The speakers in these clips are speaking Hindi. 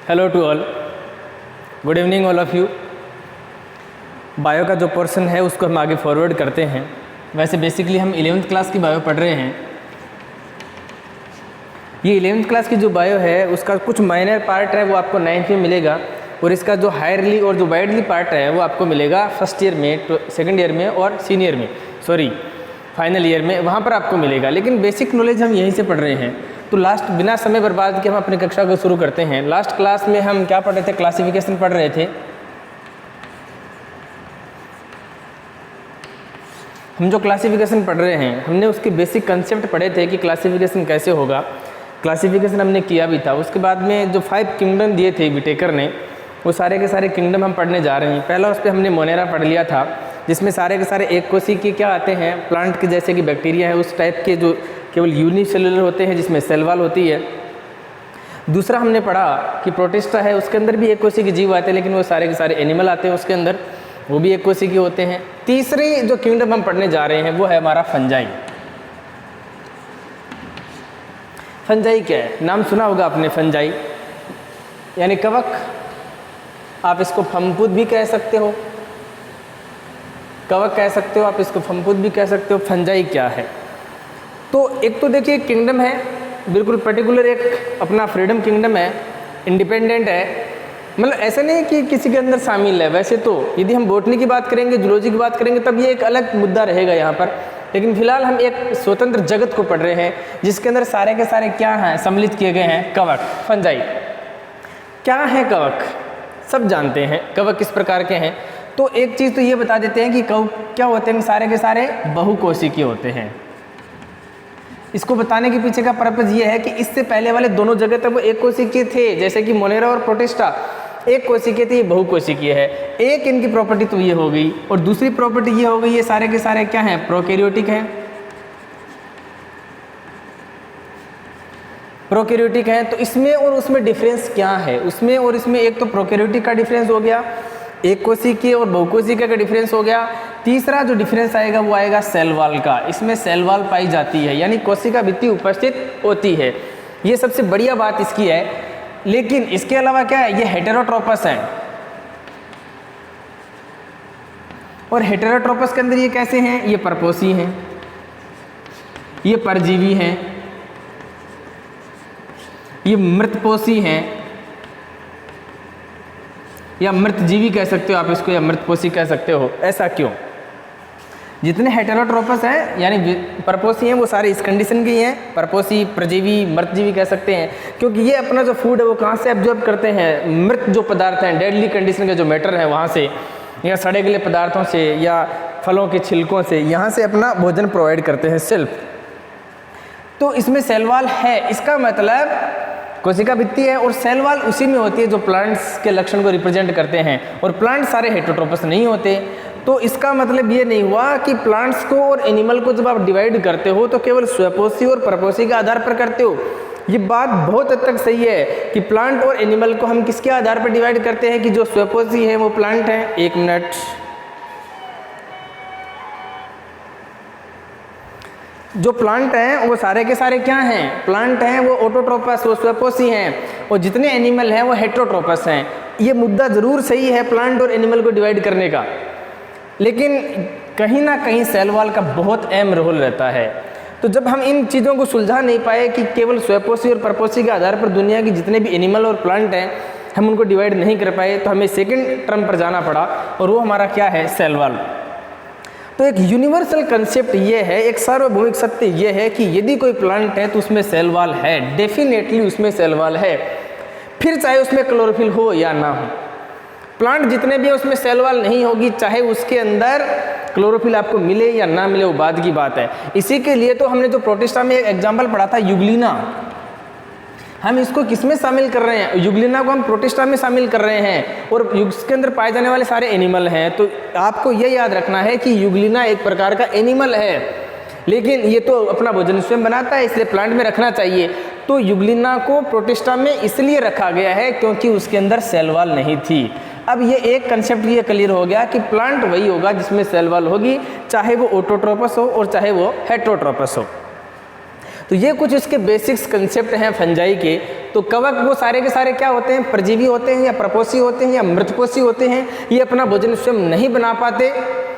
Hello to all, good evening all of you. Bio का जो पोर्शन है उसको हम आगे फॉरवर्ड करते हैं। वैसे बेसिकली हम 11th क्लास की बायो पढ़ रहे हैं। ये 11th क्लास की जो बायो है उसका कुछ माइनर पार्ट है वो आपको 9th में मिलेगा, और इसका जो हायरली और जो वाइडली पार्ट है वो आपको मिलेगा फर्स्ट ईयर में, सेकेंड ईयर में और सीनियर में, फाइनल ईयर में, वहाँ पर आपको मिलेगा। लेकिन बेसिक नॉलेज हम यहीं से पढ़ रहे हैं। तो लास्ट बिना समय बर्बाद के हम अपनी कक्षा को शुरू करते हैं। लास्ट क्लास में हम क्या पढ़ रहे थे? क्लासिफिकेशन पढ़ रहे थे। हम जो क्लासिफिकेशन पढ़ रहे हैं हमने उसके बेसिक कंसेप्ट पढ़े थे कि क्लासिफिकेशन कैसे होगा। क्लासिफिकेशन हमने किया भी था। उसके बाद में जो 5 किंगडम दिए थे विटेकर ने, वो सारे के सारे किंगडम हम पढ़ने जा रहे हैं। पहला उस पर हमने मोनेरा पढ़ लिया था, जिसमें सारे के सारे एक कोशी के क्या आते हैं, प्लांट के जैसे कि बैक्टीरिया है उस टाइप के, जो केवल यूनिसेलुलर होते हैं जिसमें सेल वॉल होती है। दूसरा हमने पढ़ा कि प्रोटिस्टा है, उसके अंदर भी एक कोशी के जीव आते हैं, लेकिन वो सारे के सारे एनिमल आते हैं उसके अंदर, वो भी एक कोशी के होते हैं। तीसरी जो किंगडम हम पढ़ने जा रहे हैं वो है हमारा फंजाई। फंजाई क्या है? नाम सुना होगा आपने, फंजाई यानी कवक। आप इसको फम्फूद भी कह सकते हो, कवक कह सकते हो, आप इसको फम्फूद भी कह सकते हो। फंजाई क्या है? तो एक तो देखिए किंगडम है, बिल्कुल पर्टिकुलर एक अपना फ्रीडम किंगडम है, इंडिपेंडेंट है। मतलब ऐसा नहीं कि किसी के अंदर शामिल है। वैसे तो यदि हम बॉटनी की बात करेंगे, जूलॉजी की बात करेंगे, तब ये एक अलग मुद्दा रहेगा यहाँ पर। लेकिन फिलहाल हम एक स्वतंत्र जगत को पढ़ रहे हैं जिसके अंदर सारे के सारे क्या हैं, सम्मिलित किए गए हैं। कवक, फंजाई। क्या है कवक? सब जानते हैं कवक किस प्रकार के हैं। तो एक चीज़ तो ये बता देते हैं कि कवक क्या होते हैं, सारे के सारे बहुकोशिकीय होते हैं। इसको बताने के पीछे का पर्पज़ ये है कि इससे पहले वाले दोनों जगह तक वो एक कोशिकीय थे, जैसे कि मोनेरा और प्रोटिस्टा एक कोशिकीय थे, ये बहुकोशिकीय है। एक इनकी प्रॉपर्टी तो ये हो गई, और दूसरी प्रॉपर्टी ये हो गई, ये सारे के सारे क्या हैं, प्रोकैरियोटिक हैं। प्रोकैरियोटिक हैं। तो इसमें और उसमें डिफरेंस क्या है? उसमें और इसमें एक तो प्रोकैरियोटिक का डिफरेंस हो गया, एक कोशिकीय और बहुकोशिकीय का डिफरेंस हो गया। तीसरा जो डिफरेंस आएगा वो आएगा सेल वॉल का। इसमें सेल वॉल पाई जाती है, यानी कोशिका भित्ति उपस्थित होती है। ये सबसे बढ़िया बात इसकी है। लेकिन इसके अलावा क्या है, ये हेटेरोट्रोपस है। और हेटेरोट्रोपस के अंदर ये कैसे हैं? ये परपोषी हैं, ये परजीवी हैं, ये मृतपोषी हैं, या मृतजीवी कह सकते हो आप इसको, या मृतपोषी कह सकते हो। ऐसा क्यों? जितने हेटेरोट्रोपस हैं यानी परपोषी हैं वो सारे इस कंडीशन के ही हैं, परपोषी, प्रजीवी, मृतजीवी कह सकते हैं, क्योंकि ये अपना जो फूड है वो कहाँ से एब्जॉर्ब करते हैं? मृत जो पदार्थ हैं, डेडली कंडीशन के जो मैटर है वहाँ से, या सड़े गले पदार्थों से, या फलों के छिलकों से, यहाँ से अपना भोजन प्रोवाइड करते हैं सेल्फ। तो इसमें सेल वॉल है, इसका मतलब कोशिका भित्ति है, और सेल वॉल उसी में होती है जो प्लांट्स के लक्षण को रिप्रेजेंट करते हैं। और प्लांट सारे हेटेरोट्रोपस नहीं होते। तो इसका मतलब ये नहीं हुआ कि प्लांट्स को और एनिमल को जब आप डिवाइड करते हो तो केवल स्वपोषी और परपोषी के आधार पर करते हो। ये बात बहुत हद तक सही है कि प्लांट और एनिमल को हम किसके आधार पर डिवाइड करते हैं कि जो स्वपोषी है वो प्लांट है। एक मिनट, जो प्लांट हैं वो सारे के सारे क्या हैं? प्लांट हैं, वो ऑटोट्रोपस, वो स्वपोषी हैं, और जितने एनिमल हैं वो हेटेरोट्रोपस हैं। ये मुद्दा ज़रूर सही है प्लांट और एनिमल को डिवाइड करने का, लेकिन कहीं ना कहीं सेल वॉल का बहुत अहम रोल रहता है। तो जब हम इन चीज़ों को सुलझा नहीं पाए कि केवल स्वपोषी और परपोषी के आधार पर दुनिया की जितने भी एनिमल और प्लांट हैं हम उनको डिवाइड नहीं कर पाए, तो हमें सेकंड टर्म पर जाना पड़ा, और वो हमारा क्या है? Cell wall. तो एक यूनिवर्सल कंसेप्ट ये है, एक सार्वभौमिक सत्य ये है कि यदि कोई प्लांट है तो उसमें सेल वॉल है, डेफिनेटली उसमें सेल वॉल है, फिर चाहे उसमें क्लोरोफिल हो या ना हो। प्लांट जितने भी है उसमें सेल वॉल नहीं होगी, चाहे उसके अंदर क्लोरोफिल आपको मिले या ना मिले, वो बाद की बात है। इसी के लिए तो हमने जो प्रोटिस्टा में एक एग्जाम्पल पढ़ा था, यूग्लिना, हम इसको किस में शामिल कर रहे हैं? यूग्लिना को हम प्रोटिस्टा में शामिल कर रहे हैं, और इसके अंदर पाए जाने वाले सारे एनिमल हैं। तो आपको ये याद रखना है कि यूग्लिना एक प्रकार का एनिमल है, लेकिन ये तो अपना भोजन स्वयं बनाता है, इसलिए प्लांट में रखना चाहिए। तो यूग्लिना को प्रोटिस्टा में इसलिए रखा गया है क्योंकि उसके अंदर सेल वॉल नहीं थी। अब ये एक कंसेप्ट ये क्लियर हो गया कि प्लांट वही होगा जिसमें सेल वॉल होगी, चाहे वो ऑटोट्रोपस हो और चाहे वो हेटेरोट्रोपस हो। तो ये कुछ इसके बेसिक्स कंसेप्ट हैं फंजाई के। तो कवक वो सारे के सारे क्या होते हैं, परजीवी होते हैं या प्रपोषी होते हैं या मृतपोषी होते हैं। ये अपना भोजन स्वयं नहीं बना पाते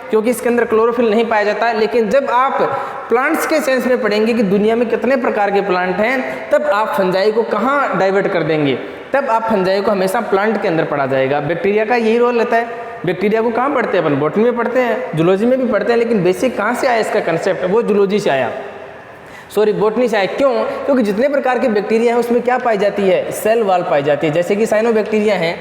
क्योंकि इसके अंदर क्लोरोफिल नहीं पाया जाता है। लेकिन जब आप प्लांट्स के सेंस में पढ़ेंगे कि दुनिया में कितने प्रकार के प्लांट हैं, तब आप फंजाई को कहाँ डाइवर्ट कर देंगे, तब आप फंजाई को हमेशा प्लांट के अंदर पढ़ा जाएगा। बैक्टीरिया का यही रोल रहता है। बैक्टीरिया को कहाँ पढ़ते हैं अपन, बॉटनी में पढ़ते हैं, जूलॉजी में भी पढ़ते हैं, लेकिन बेसिक कहाँ से आया इसका कंसेप्ट, वो जूलॉजी से आया, सॉरी बॉटनी से आया। क्यों? क्योंकि जितने प्रकार के बैक्टीरिया हैं उसमें क्या पाई जाती है, सेल वॉल पाई जाती है, जैसे कि साइनोबैक्टीरिया हैं।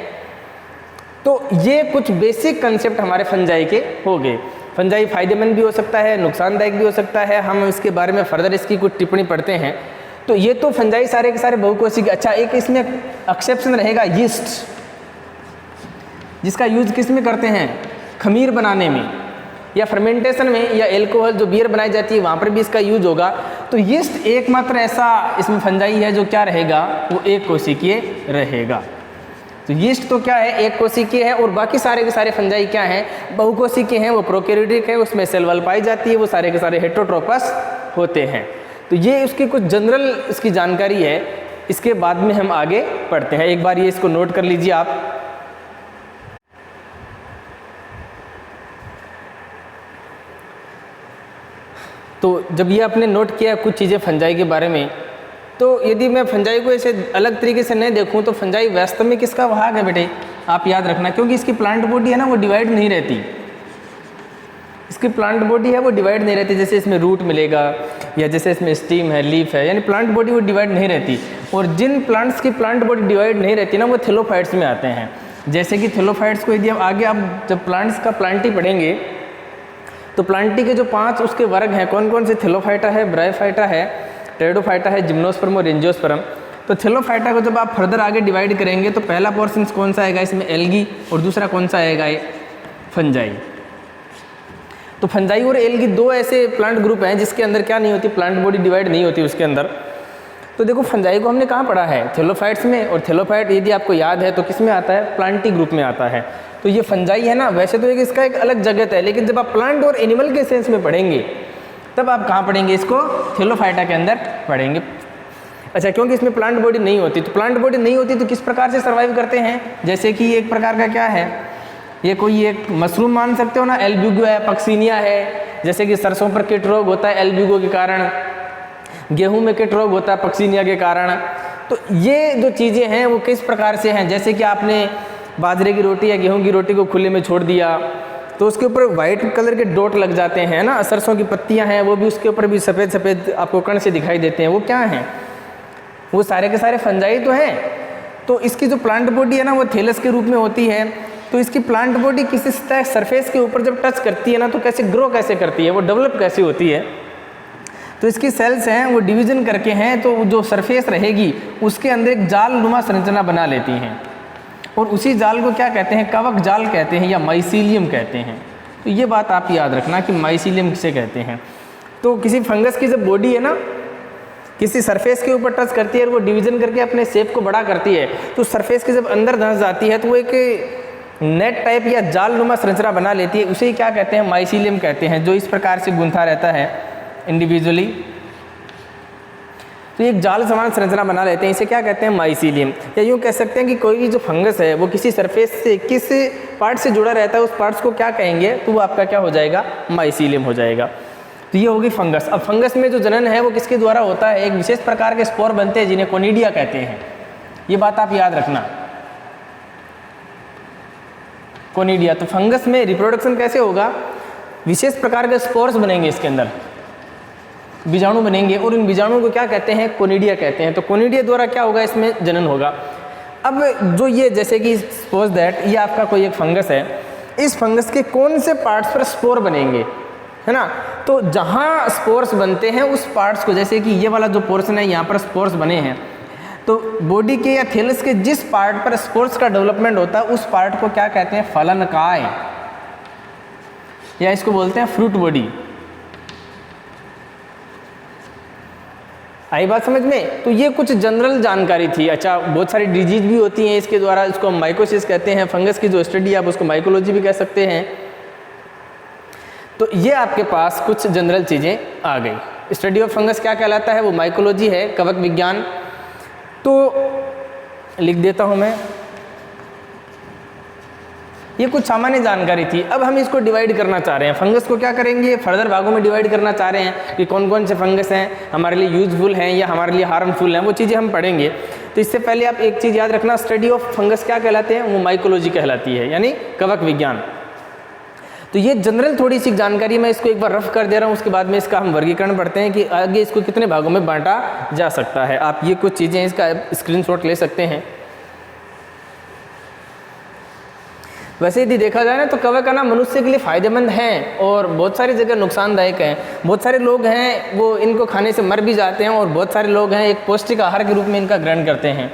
तो ये कुछ बेसिक कंसेप्ट हमारे फंजाई के हो गए। फंजाई फायदेमंद भी हो सकता है, नुकसानदायक भी हो सकता है, हम इसके बारे में फर्दर इसकी कुछ टिप्पणी पढ़ते हैं। तो ये तो फंजाई सारे के सारे बहुकोशिकीय। अच्छा, एक इसमें एक्सेप्शन रहेगा, यीस्ट, जिसका यूज किस में करते हैं, खमीर बनाने में या फर्मेंटेशन में, या एल्कोहल जो बियर बनाई जाती है वहाँ पर भी इसका यूज होगा। तो यीस्ट एकमात्र ऐसा इसमें फंजाई है जो क्या रहेगा, वो एक कोशिकीय रहेगा। तो यीस्ट तो क्या है, एक कोशिकीय है, और बाकी सारे के सारे फंजाई क्या हैं, बहुकोशिकीय हैं, वो प्रोकैरियोटिक है, उसमें सेल वॉल पाई जाती है, वो सारे के सारे हेटेरोट्रोपस होते हैं। तो ये उसकी कुछ जनरल इसकी जानकारी है, इसके बाद में हम आगे पढ़ते हैं। एक बार ये इसको नोट कर लीजिए आप। तो जब ये आपने नोट किया कुछ चीज़ें फंजाई के बारे में, तो यदि मैं फंजाई को ऐसे अलग तरीके से नहीं देखूं तो फंजाई वास्तव में किसका भाग है बेटे, आप याद रखना, क्योंकि इसकी प्लांट बॉडी है ना वो डिवाइड नहीं रहती। इसकी प्लांट बॉडी है वो डिवाइड नहीं रहती, जैसे इसमें रूट मिलेगा या जैसे इसमें स्टीम है, लीफ है, यानी प्लांट बॉडी वो डिवाइड नहीं रहती। और जिन प्लांट्स की प्लांट बॉडी डिवाइड नहीं रहती ना, वो थैलोफाइट्स में आते हैं। जैसे कि थैलोफाइट्स को यदि आप आगे आप जब प्लांट्स का प्लांटी पढ़ेंगे तो प्लांटी के जो 5 उसके वर्ग हैं, कौन कौन से, थैलोफाइटा है, ब्रायोफाइटा है, टेरिडोफाइटा है, जिम्नोस्पर्म और एंजियोस्पर्म। तो थैलोफाइटा को जब आप फर्दर आगे डिवाइड करेंगे तो पहला पोर्शन कौन सा आएगा इसमें, एल्गी, और दूसरा कौन सा आएगा, ये फंजाई। तो फंजाई और एल्गी दो ऐसे प्लांट ग्रुप हैं जिसके अंदर क्या नहीं होती, प्लांट बॉडी डिवाइड नहीं होती उसके अंदर। तो देखो फंजाई को हमने कहाँ पढ़ा है, थैलोफाइट्स में, और थैलोफाइट यदि आपको याद है तो किस में आता है, प्लांटी ग्रुप में आता है। तो ये फंजाई है ना, वैसे तो इसका एक अलग जगत है, लेकिन जब आप प्लांट और एनिमल के सेंस में पढ़ेंगे तब आप कहाँ पढ़ेंगे इसको, थैलोफाइटा के अंदर पढ़ेंगे। अच्छा, क्योंकि इसमें प्लांट बॉडी नहीं होती, तो प्लांट बॉडी नहीं होती तो किस प्रकार से सर्वाइव करते हैं, जैसे कि एक प्रकार का क्या है, ये कोई एक मशरूम मान सकते हो ना, एल्ब्यूगो है, पक्सीनिया है, जैसे कि सरसों पर कीट रोग होता है एल्ब्यूगो के कारण, गेहूं में कीट रोग होता है पक्सीनिया के कारण। तो ये जो चीज़ें हैं वो किस प्रकार से हैं, जैसे कि आपने बाजरे की रोटी या गेहूं की रोटी को खुले में छोड़ दिया तो उसके ऊपर वाइट कलर के डॉट लग जाते हैं ना, सरसों की पत्तियां हैं वो भी उसके ऊपर भी सफ़ेद सफ़ेद आपको कण से दिखाई देते हैं, वो क्या हैं, वो सारे के सारे फंजाई तो हैं। तो इसकी जो प्लांट बॉडी है ना वो थैलस के रूप में होती है। तो इसकी प्लांट बॉडी किसी सरफेस के ऊपर जब टच करती है ना तो कैसे ग्रो कैसे करती है, वो डेवलप कैसे होती है। तो इसकी सेल्स हैं वो डिवीजन करके हैं, तो जो सरफेस रहेगी उसके अंदर एक जाल नुमा संरचना बना लेती हैं, और उसी जाल को क्या कहते हैं, कवक जाल कहते हैं या माइसीलियम कहते हैं। तो ये बात आप याद रखना कि माइसीलियम किसे कहते हैं। तो किसी फंगस की जब बॉडी है ना किसी सरफेस के ऊपर टच करती है और वो डिवीजन करके अपने शेप को बड़ा करती है, तो सरफेस के जब अंदर धंस जाती है तो वो एक नेट टाइप या जाल नुमा संरचना बना लेती है, उसे क्या कहते हैं, माइसीलियम कहते हैं, जो इस प्रकार से गुंथा रहता है इंडिविजुअली। तो एक जाल समान संरचना बना लेते हैं, इसे क्या कहते हैं, माइसीलियम। या यूँ कह सकते हैं कि कोई भी जो फंगस है वो किसी सरफेस से किस पार्ट से जुड़ा रहता है, उस पार्ट्स को क्या कहेंगे, तो वो आपका क्या हो जाएगा, माइसीलियम हो जाएगा। तो ये होगी फंगस। अब फंगस में जो जनन है वो किसके द्वारा होता है, एक विशेष प्रकार के स्पोर बनते हैं जिन्हें कोनिडिया कहते हैं। ये बात आप याद रखना, कोनिडिया। तो फंगस में रिप्रोडक्शन कैसे होगा, विशेष प्रकार के स्पोर्स बनेंगे, इसके अंदर बीजाणु बनेंगे, और इन बीजाणु को क्या कहते हैं, कोनिडिया कहते हैं। तो कोनिडिया द्वारा क्या होगा, इसमें जनन होगा। अब जो ये जैसे कि सपोज दैट ये आपका कोई एक फंगस है, इस फंगस के कौन से पार्ट्स पर स्पोर बनेंगे, है ना। तो जहाँ स्पोर्स बनते हैं उस पार्ट्स को, जैसे कि ये वाला जो पोर्शन है यहाँ पर स्पोर्स बने हैं, तो बॉडी के या थैलस के जिस पार्ट पर स्पोर्स का डेवलपमेंट होता है उस पार्ट को क्या कहते हैं, फलनकाय, या इसको बोलते हैं फ्रूट बॉडी। आई बात समझ में। तो ये कुछ जनरल जानकारी थी। अच्छा, बहुत सारी डिजीज भी होती हैं इसके द्वारा, इसको हम माइकोसिस कहते हैं, फंगस की जो स्टडी आप उसको माइकोलॉजी भी कह सकते हैं। तो ये आपके पास कुछ जनरल चीज़ें आ गई। स्टडी ऑफ फंगस क्या कहलाता है? वो माइकोलॉजी है, कवक विज्ञान। तो लिख देता हूँ मैं, ये कुछ सामान्य जानकारी थी। अब हम इसको डिवाइड करना चाह रहे हैं, फंगस को क्या करेंगे, फर्दर भागों में डिवाइड करना चाह रहे हैं कि कौन कौन से फंगस हैं हमारे लिए यूजफुल हैं या हमारे लिए हार्मफुल हैं, वो चीज़ें हम पढ़ेंगे। तो इससे पहले आप एक चीज़ याद रखना, स्टडी ऑफ फंगस क्या कहलाते हैं? वो माइकोलॉजी कहलाती है, यानी कवक विज्ञान। तो ये जनरल थोड़ी सी जानकारी, मैं इसको एक बार रफ कर दे रहा हूँ, उसके बाद में इसका हम वर्गीकरण पढ़ते हैं कि आगे इसको कितने भागों में बांटा जा सकता है। आप ये कुछ चीज़ें इसका स्क्रीनशॉट ले सकते हैं। वैसे यदि देखा जाए ना तो कवक ना मनुष्य के लिए फ़ायदेमंद हैं और बहुत सारी जगह नुकसानदायक हैं। बहुत सारे लोग हैं वो इनको खाने से मर भी जाते हैं और बहुत सारे लोग हैं एक पौष्टिक आहार के रूप में इनका ग्रहण करते हैं।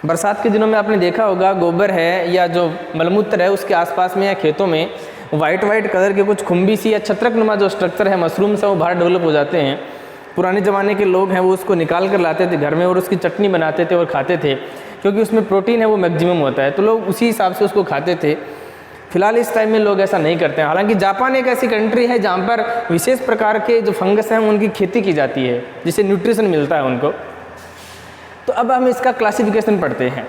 बरसात के दिनों में आपने देखा होगा गोबर है या जो मलमूत्र है उसके आसपास में या खेतों में वाइट कलर के कुछ खुम्बी सी या छत्रकनुमा जो स्ट्रक्चर है मशरूम से वो बाहर डेवलप हो जाते हैं। पुराने ज़माने के लोग हैं वो उसको निकाल कर लाते थे घर में और उसकी चटनी बनाते थे और खाते थे, क्योंकि उसमें प्रोटीन है वो मैक्सिमम होता है, तो लोग उसी हिसाब से उसको खाते थे। फिलहाल इस टाइम में लोग ऐसा नहीं करते हैं। हालांकि जापान एक ऐसी कंट्री है जहाँ पर विशेष प्रकार के जो फंगस हैं उनकी खेती की जाती है, जिससे न्यूट्रिशन मिलता है उनको। तो अब हम इसका क्लासिफिकेशन पढ़ते हैं।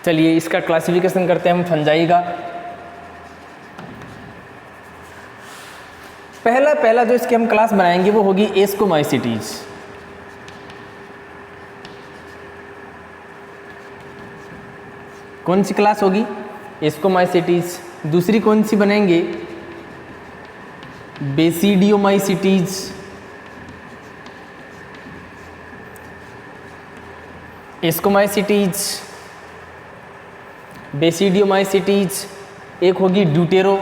चलिए इसका क्लासिफिकेशन करते हैं हम फंजाई का। पहला जो इसकी हम क्लास बनाएंगे वो होगी एस्कोमाइसिटीज। कौन सी क्लास होगी? एस्कोमाइसिटीज। दूसरी कौन सी बनेंगे? बेसिडियोमाइसिटीज। एस्कोमाइसिटीज, बेसिडियोमाइसिटीज, एक होगी ड्यूटेरो।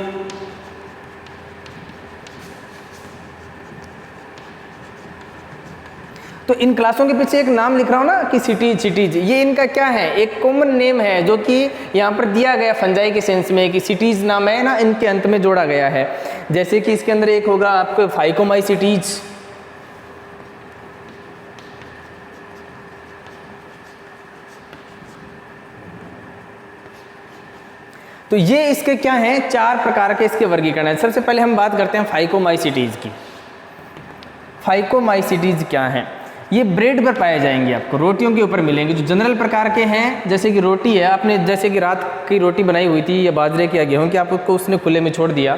तो इन क्लासों के पीछे एक नाम लिख रहा हूँ ना कि सिटीज, ये इनका क्या है? एक कॉमन नेम है जो कि यहाँ पर दिया गया फंजाई के सेंस में कि सिटीज नाम है ना, इनके अंत में जोड़ा गया है। जैसे कि इसके अंदर एक होगा आपको फाइकोमाइसिटीज, तो ये इसके क्या हैं? 4 प्रकार के इसके वर्गीकरण है। सबसे पहले हम बात करते हैं फाइकोमाइसिटीज की। फाइकोमाइसिटीज क्या हैं? ये ब्रेड पर पाए जाएंगे, आपको रोटियों के ऊपर मिलेंगे। जो जनरल प्रकार के हैं जैसे कि रोटी है, आपने जैसे कि रात की रोटी बनाई हुई थी या बाजरे की या गेहूं की, आपको उसने खुले में छोड़ दिया,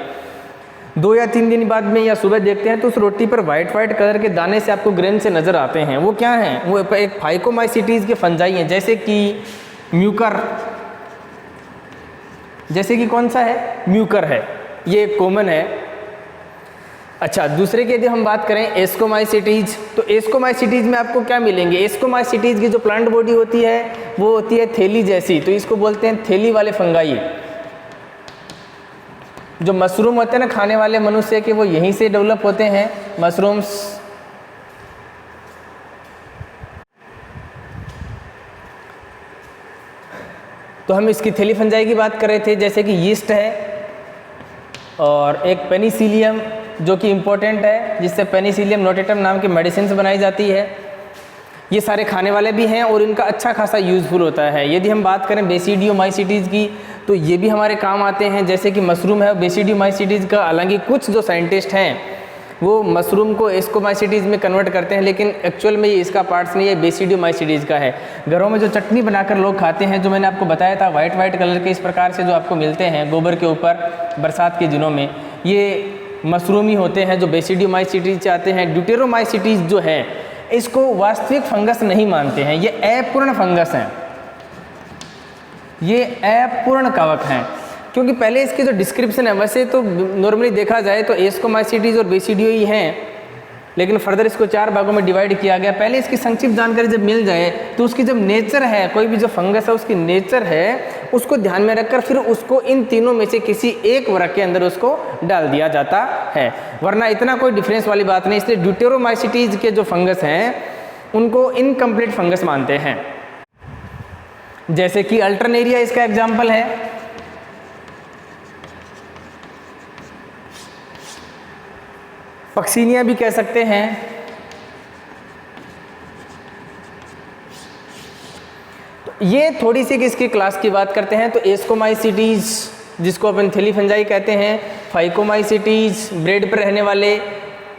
2 या 3 दिन बाद में या सुबह देखते हैं तो उस रोटी पर वाइट कलर के दाने से आपको ग्रेन से नज़र आते हैं। वो क्या हैं? वो एक फाइकोमाइसिटीज के फंजाई हैं, जैसे कि म्यूकर। जैसे कि कौन सा है? म्यूकर है, ये कॉमन है। अच्छा, दूसरे की यदि हम बात करें एस्कोमाइसिटीज, तो एस्कोमाइसिटीज में आपको क्या मिलेंगे? एस्कोमाइसिटीज की जो प्लांट बॉडी होती है वो होती है थैली जैसी, तो इसको बोलते हैं थैली वाले फंगाई। जो मशरूम होते हैं ना खाने वाले मनुष्य के, वो यहीं से डेवलप होते हैं मशरूम्स। तो हम इसकी थैली फंजाई की बात कर रहे थे, जैसे कि यीस्ट है और एक पेनिसिलियम जो कि इम्पोर्टेंट है, जिससे पेनिसिलियम नोटेटम नाम की मेडिसिन बनाई जाती है। ये सारे खाने वाले भी हैं और इनका अच्छा खासा यूज़फुल होता है। यदि हम बात करें बेसिडियोमाइसिटीज़ की, तो ये भी हमारे काम आते हैं, जैसे कि मशरूम है बेसिडियोमाइसिटीज़ का। हालांकि कुछ जो साइंटिस्ट हैं वो मशरूम को एस्कोमाइसिटीज़ में कन्वर्ट करते हैं, लेकिन एक्चुअल में ये इसका पार्ट्स नहीं है, बेसिडियोमाइसिटीज़ का है। घरों में जो चटनी बनाकर लोग खाते हैं, जो मैंने आपको बताया था वाइट कलर के इस प्रकार से जो आपको मिलते हैं गोबर के ऊपर बरसात के दिनों में, ये मशरूम ही होते हैं जो बेसिडियोमाइसिटीज़ आते हैं। ड्यूटेरोमाइसिटीज़ जो है इसको वास्तविक फंगस नहीं मानते हैं, ये अपूर्ण फंगस हैं, ये अपूर्ण कवक हैं। क्योंकि पहले इसकी जो डिस्क्रिप्शन है, वैसे तो नॉर्मली देखा जाए तो एस्कोमाइसिटीज़ और बेसिडियो ही हैं, लेकिन फर्दर इसको 4 भागों में डिवाइड किया गया। पहले इसकी संक्षिप्त जानकारी जब मिल जाए तो उसकी जब नेचर है, कोई भी जो फंगस है उसकी नेचर है, उसको ध्यान में रखकर फिर उसको इन तीनों में से किसी एक वर्ग के अंदर उसको डाल दिया जाता है, वरना इतना कोई डिफरेंस वाली बात नहीं। इसलिए ड्यूटेरोमाइसिटीज़ के जो फंगस हैं उनको इनकम्प्लीट फंगस मानते हैं। जैसे कि अल्टरनेरिया इसका एग्जाम्पल है। पक्सीनिया भी कह सकते हैं। तो ये थोड़ी सी इसकी क्लास की बात करते हैं। तो एस्कोमाइसिटीज़ जिसको अपन थैली फंजाई कहते हैं, फाइकोमाइसिटीज ब्रेड पर रहने वाले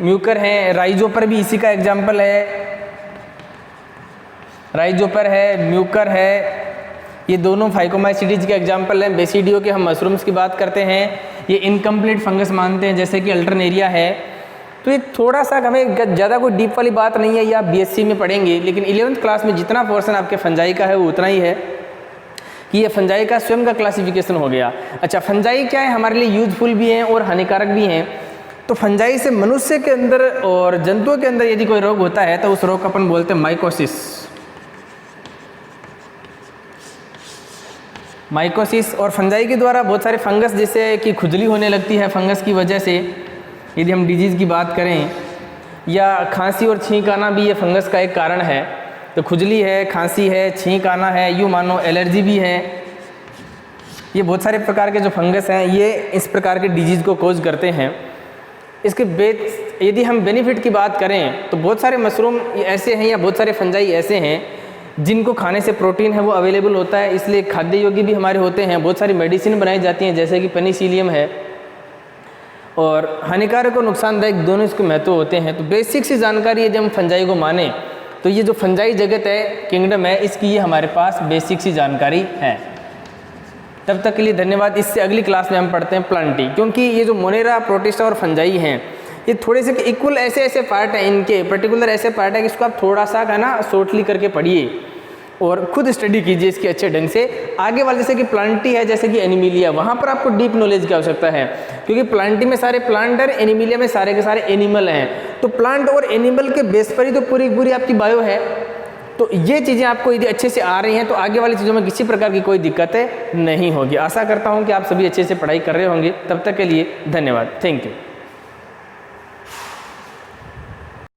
म्यूकर हैं, राइजोपर भी इसी का एग्जाम्पल है, राइजोपर है, म्यूकर है, ये दोनों फाइकोमाइसिटीज के एग्जाम्पल हैं। बेसिडियो के हम मशरूम्स की बात करते हैं, ये इनकम्प्लीट फंगस मानते हैं जैसे कि अल्टरनेरिया है। तो ये थोड़ा सा हमें ज़्यादा कोई डीप वाली बात नहीं है, ये आप बीएससी में पढ़ेंगे, लेकिन 11th क्लास में जितना पोर्शन आपके फंजाई का है वो उतना ही है कि ये फंजाई का स्वयं का क्लासिफिकेशन हो गया। अच्छा, फंजाई क्या है, हमारे लिए यूजफुल भी हैं और हानिकारक भी हैं। तो फंजाई से मनुष्य के अंदर और जंतुओं के अंदर यदि कोई रोग होता है तो उस रोग को अपन बोलते हैं माइकोसिस। माइकोसिस और फंजाई के द्वारा बहुत सारे फंगस, जैसे कि खुजली होने लगती है फंगस की वजह से, यदि हम डिजीज़ की बात करें, या खांसी और छींक आना भी ये फंगस का एक कारण है। तो खुजली है, खांसी है, छींक आना है, यूँ मानो एलर्जी भी है, ये बहुत सारे प्रकार के जो फंगस हैं ये इस प्रकार के डिजीज़ को कोज करते हैं। इसके यदि हम बेनिफिट की बात करें तो बहुत सारे मशरूम ऐसे हैं या बहुत सारे फंजाई ऐसे हैं जिनको खाने से प्रोटीन है वो अवेलेबल होता है, इसलिए खाद्य योग्य भी हमारे होते हैं। बहुत सारी मेडिसिन बनाई जाती हैं जैसे कि पेनिसिलियम है, और हानिकारक और नुकसानदायक दोनों इसके महत्व होते हैं। तो बेसिक सी जानकारी यदि हम फंजाई को माने तो ये जो फंजाई जगत है, किंगडम है, इसकी ये हमारे पास बेसिक सी जानकारी है। तब तक के लिए धन्यवाद। इससे अगली क्लास में हम पढ़ते हैं प्लांटी, क्योंकि ये जो मोनेरा, प्रोटिस्टा और फंजाई हैं ये थोड़े से इक्वल ऐसे पार्ट हैं, इनके पर्टिकुलर ऐसे पार्ट है कि इसको आप थोड़ा सा है ना शॉर्टली करके पढ़िए और खुद स्टडी कीजिए इसके अच्छे ढंग से। आगे वाले जैसे कि प्लांटी है, जैसे कि एनिमिलिया, वहाँ पर आपको डीप नॉलेज की आवश्यकता है, क्योंकि प्लांटी में सारे प्लांट है, एनिमिलिया में सारे के सारे एनिमल हैं। तो प्लांट और एनिमल के बेस पर ही तो पूरी आपकी बायो है। तो ये चीज़ें आपको यदि अच्छे से आ रही हैं तो आगे वाली चीज़ों में किसी प्रकार की कोई दिक्कतें नहीं होगी। आशा करता हूँ कि आप सभी अच्छे से पढ़ाई कर रहे होंगे। तब तक के लिए धन्यवाद। Thank you.